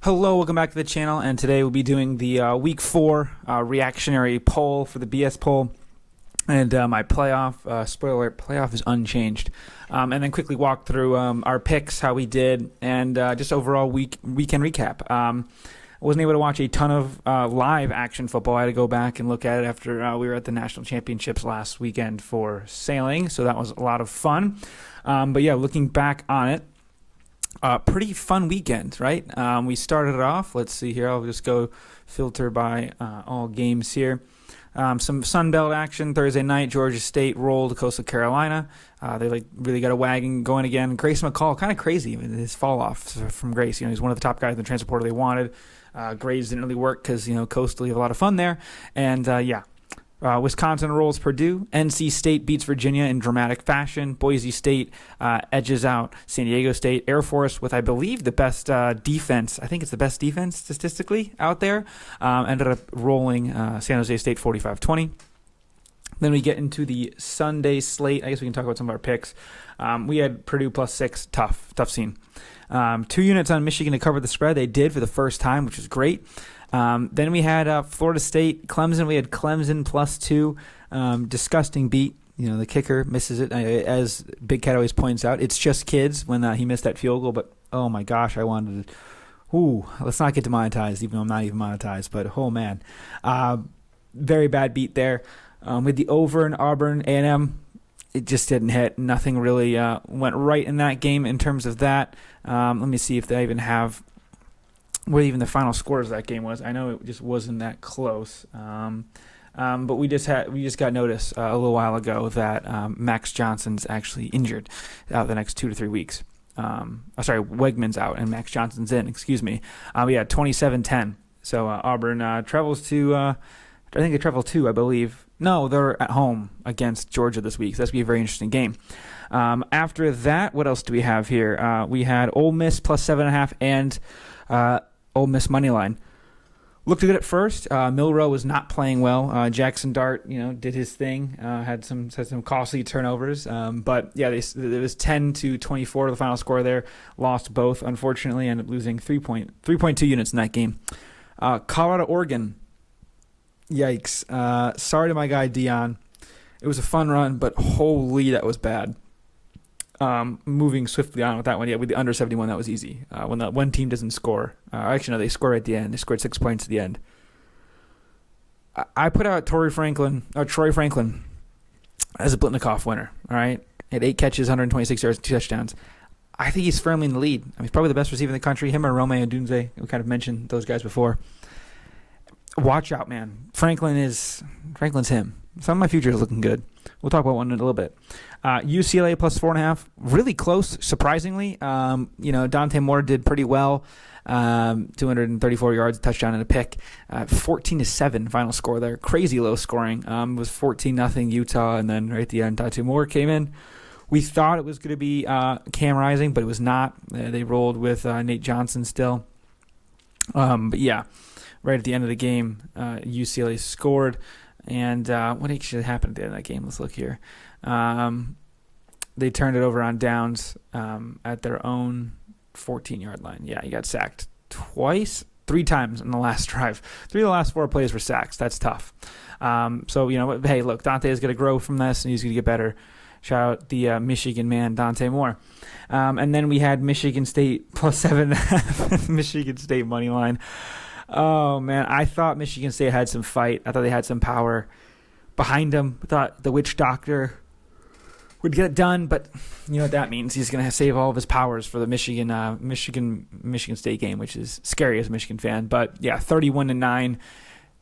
Hello, welcome back to the channel, and today we'll be doing the Week 4 reactionary poll for the BS poll, and my playoff, spoiler alert, playoff is unchanged, and then quickly walk through our picks, how we did, and just overall weekend recap. I wasn't able to watch a ton of live action football. I had to go back and look at it after we were at the National Championships last weekend for sailing, so that was a lot of fun. But yeah, looking back on it, pretty fun weekend, right? We started it off. Let's see here. I'll just go filter by all games here. Some Sun Belt action Thursday night. Georgia State rolled Coastal Carolina. They really got a wagon going again. Grace McCall, kind of crazy his fall off from Grace. He's one of the top guys in the transfer portal they wanted. Grades didn't really work because Coastal, you have a lot of fun there, and Wisconsin rolls Purdue. NC State beats Virginia in dramatic fashion. Boise State edges out San Diego State. Air Force, with I believe the best defense, I think it's the best defense statistically out there, ended up rolling San Jose State 45-20. Then we get into the Sunday slate. I guess we can talk about some of our picks. We had Purdue +6, tough scene. 2 units on Michigan to cover the spread. They did for the first time, which was great. Then we had Florida State, Clemson. We had Clemson +2. Disgusting beat. The kicker misses it. As Big Cat always points out, it's just kids when he missed that field goal. But, oh, my gosh, I wanted to. Let's not get demonetized, even though I'm not even monetized. But, oh, man. Very bad beat there. With the over in Auburn A&M, it just didn't hit. Nothing really went right in that game in terms of that. Let me see if they even have what even the final scores of that game was. I know it just wasn't that close. But we just got notice a little while ago that Max Johnson's actually injured out the next 2 to 3 weeks. Wegman's out and Max Johnson's in. Excuse me. We had 27-10. So Auburn travels to. I think they travel to, I believe. No, they're at home against Georgia this week. So that's going to be a very interesting game. After that, what else do we have here? We had Ole Miss +7.5 and Ole Miss money line. Looked good at first. Milroe was not playing well. Jackson Dart, did his thing. Had some costly turnovers. But yeah, it was 10-24 the final score there. Lost both, unfortunately. Ended up losing 3.2 units in that game. Colorado Oregon. Yikes. Sorry to my guy Dion. It was a fun run, but holy, that was bad. Moving swiftly on with that one. Yeah, with the under 71, that was easy. When that one team doesn't score. Actually, no, they score at the end. They scored 6 points at the end. I put out Troy Franklin as a Blitnikoff winner. All right? He had 8 catches, 126 yards, 2 touchdowns. I think he's firmly in the lead. He's probably the best receiver in the country. Him or Rome Odunze. We kind of mentioned those guys before. Watch out, man. Franklin's him. Some of my future is looking good. We'll talk about one in a little bit. UCLA +4.5, really close, surprisingly. Dante Moore did pretty well. 234 yards, touchdown and a pick. 14-7 final score there. Crazy low scoring. It was 14-0 Utah, and then right at the end, Dante Moore came in. We thought it was going to be Cam Rising, but it was not. They rolled with Nate Johnson still. But yeah, right at the end of the game, UCLA scored. And what actually happened at the end of that game? Let's look here. They turned it over on downs at their own 14-yard line. Yeah, he got sacked 3 times in the last drive. 3 of the last 4 plays were sacks. That's tough. Hey, look, Dante is going to grow from this, and he's going to get better. Shout out the Michigan man, Dante Moore. And then we had Michigan State +7.5. Michigan State money line. Oh, man, I thought Michigan State had some fight. I thought they had some power behind them. I thought the witch doctor would get it done, but you know what that means. He's going to save all of his powers for the Michigan State game, which is scary as a Michigan fan. But, yeah, 31-9,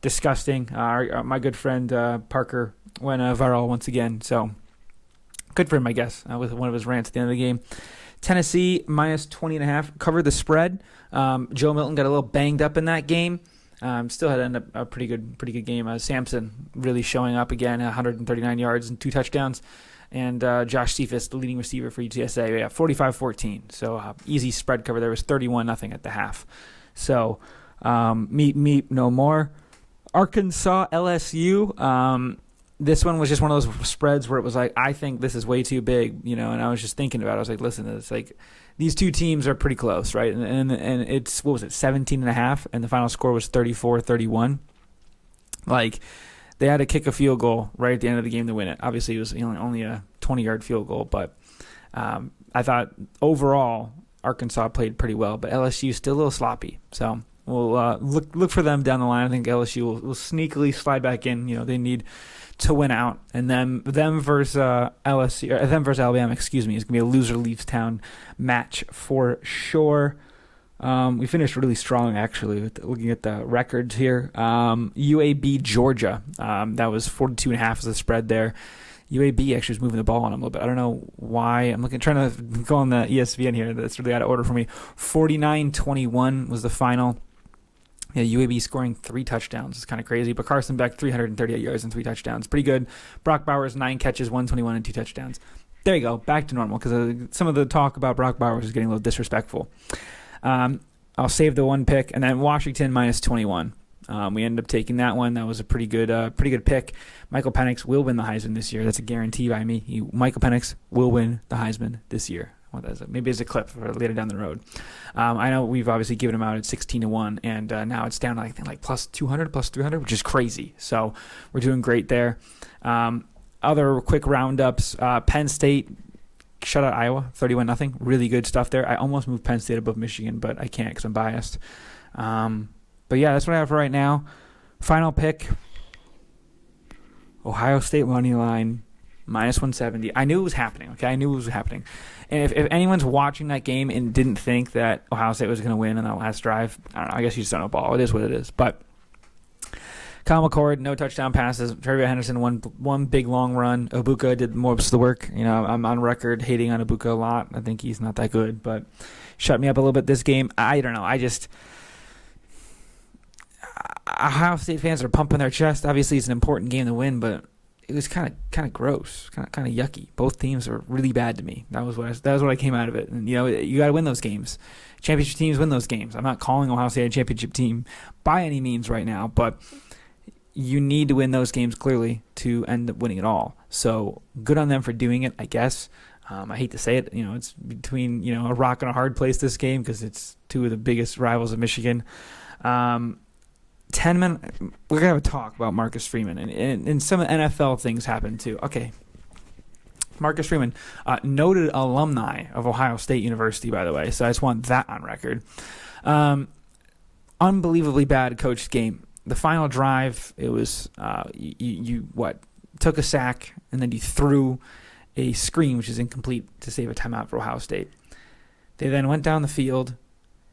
disgusting. My good friend Parker went viral once again, so good for him, I guess, with one of his rants at the end of the game. Tennessee -20.5 covered the spread. Joe Milton got a little banged up in that game. Still had a pretty good game. Sampson really showing up again, 139 yards and 2 touchdowns. And Josh Cephas, the leading receiver for UTSA, 45-14. So easy spread cover. There was 31-0 at the half. So meep no more. Arkansas LSU. this one was just one of those spreads where it was like, I think this is way too big, and I was just thinking about it. I was like, listen, it's like these two teams are pretty close, right? And it's, what was it, 17.5, and the final score was 34-31. Like, they had to kick a field goal right at the end of the game to win it. Obviously, it was only a 20-yard field goal, but I thought overall Arkansas played pretty well, but LSU is still a little sloppy. So we'll look for them down the line. I think LSU will sneakily slide back in. They need to win out, and them versus LSU, or them versus Alabama, is going to be a loser leaves town match for sure. We finished really strong, actually, looking at the records here. UAB Georgia, that was 42.5 as the spread there. UAB actually was moving the ball on them a little bit. I don't know why. I'm trying to go on the ESPN here. That's really out of order for me. 49-21 was the final. Yeah, UAB scoring 3 touchdowns. It's kind of crazy. But Carson Beck, 338 yards and 3 touchdowns. Pretty good. Brock Bowers, 9 catches, 121 and 2 touchdowns. There you go. Back to normal, because some of the talk about Brock Bowers is getting a little disrespectful. I'll save the one pick. And then Washington -21. We ended up taking that one. That was a pretty good pick. Michael Penix will win the Heisman this year. That's a guarantee by me. Michael Penix will win the Heisman this year. Maybe as a clip for later down the road. I know we've obviously given him out at 16-1, and now it's down to, I think, like plus 200, plus 300, which is crazy. So we're doing great there. Other quick roundups: Penn State shut out Iowa 31-0. Really good stuff there. I almost moved Penn State above Michigan, but I can't because I'm biased. But yeah, that's what I have for right now. Final pick: Ohio State money line -170. I knew it was happening. Okay, I knew it was happening. And if anyone's watching that game and didn't think that Ohio State was going to win on that last drive, I don't know. I guess you just don't know ball. It is what it is. But Kyle McCord, no touchdown passes. Trevor Henderson, one big long run. Ibuka did most of the work. I'm on record hating on Ibuka a lot. I think he's not that good, but shut me up a little bit this game. I don't know. Ohio State fans are pumping their chest. Obviously, it's an important game to win, but it was kind of gross, kind of yucky. Both teams were really bad to me. That was what I came out of it. And you got to win those games. Championship teams win those games. I'm not calling Ohio State a championship team by any means right now, but you need to win those games clearly to end up winning it all. So good on them for doing it, I guess. I hate to say it. It's between a rock and a hard place this game because it's two of the biggest rivals of Michigan. 10 minutes, we're going to have a talk about Marcus Freeman, and some NFL things happen too. Okay. Marcus Freeman, noted alumni of Ohio State University, by the way, so I just want that on record. Unbelievably bad coached game. The final drive, it was, you took a sack, and then you threw a screen, which is incomplete, to save a timeout for Ohio State. They then went down the field.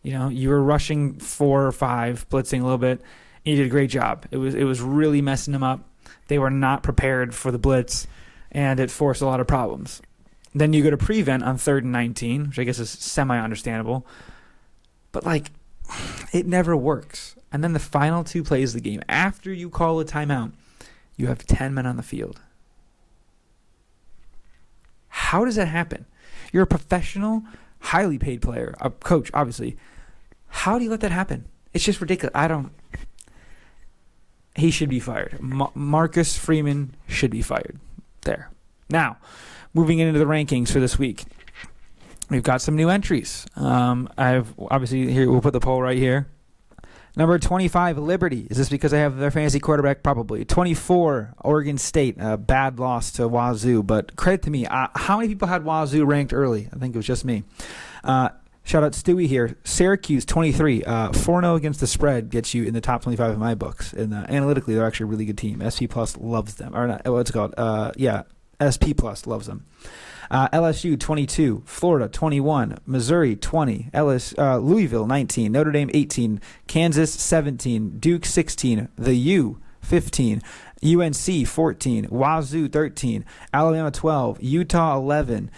You were rushing 4 or 5, blitzing a little bit. You did a great job. It was really messing them up. They were not prepared for the blitz, and it forced a lot of problems. Then you go to prevent on 3rd and 19, which I guess is semi-understandable. But, it never works. And then the final 2 plays of the game, after you call a timeout, you have 10 men on the field. How does that happen? You're a professional, highly paid player, a coach, obviously. How do you let that happen? It's just ridiculous. He should be fired. Marcus Freeman should be fired. There. Now, moving into the rankings for this week, we've got some new entries. I've obviously here. We'll put the poll right here. Number 25, Liberty. Is this because I have their fantasy quarterback? Probably. 24, Oregon State. A bad loss to Wazoo, but credit to me. How many people had Wazoo ranked early? I think it was just me. Shout out Stewie here. Syracuse, 23. 4-0 against the spread gets you in the top 25 in my books. And analytically, they're actually a really good team. SP Plus loves them. Or not, what's it called? SP Plus loves them. LSU, 22. Florida, 21. Missouri, 20. Louisville, 19. Notre Dame, 18. Kansas, 17. Duke, 16. The U, 15. UNC, 14. Wazoo, 13. Alabama, 12. Utah, 11.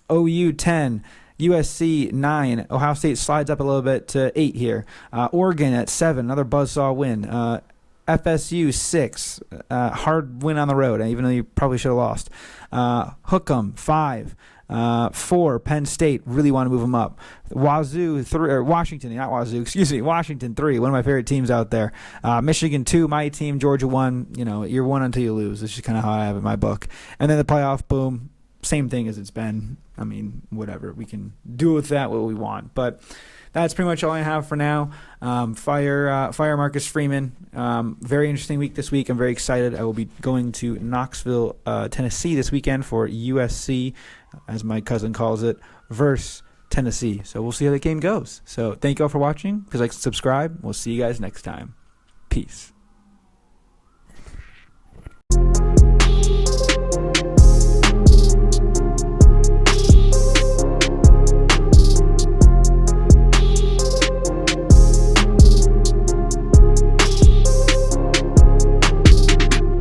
OU, 10. USC 9. Ohio State slides up a little bit to 8 here. Oregon at 7. Another buzzsaw win. FSU 6. Hard win on the road, even though you probably should have lost. Hook'em 5. 4, Penn State, really want to move them up. Wazoo 3, or Washington, not Wazoo, excuse me, Washington 3, one of my favorite teams out there. Michigan 2, my team. Georgia 1. You're 1 until you lose. This is kind of how I have it in my book. And then the playoff, boom, same thing as it's been. I mean, whatever. We can do with that what we want. But that's pretty much all I have for now. Fire Marcus Freeman. Very interesting week this week. I'm very excited. I will be going to Knoxville, Tennessee this weekend for USC, as my cousin calls it, versus Tennessee. So we'll see how the game goes. So thank you all for watching. Please like and subscribe. We'll see you guys next time. Peace.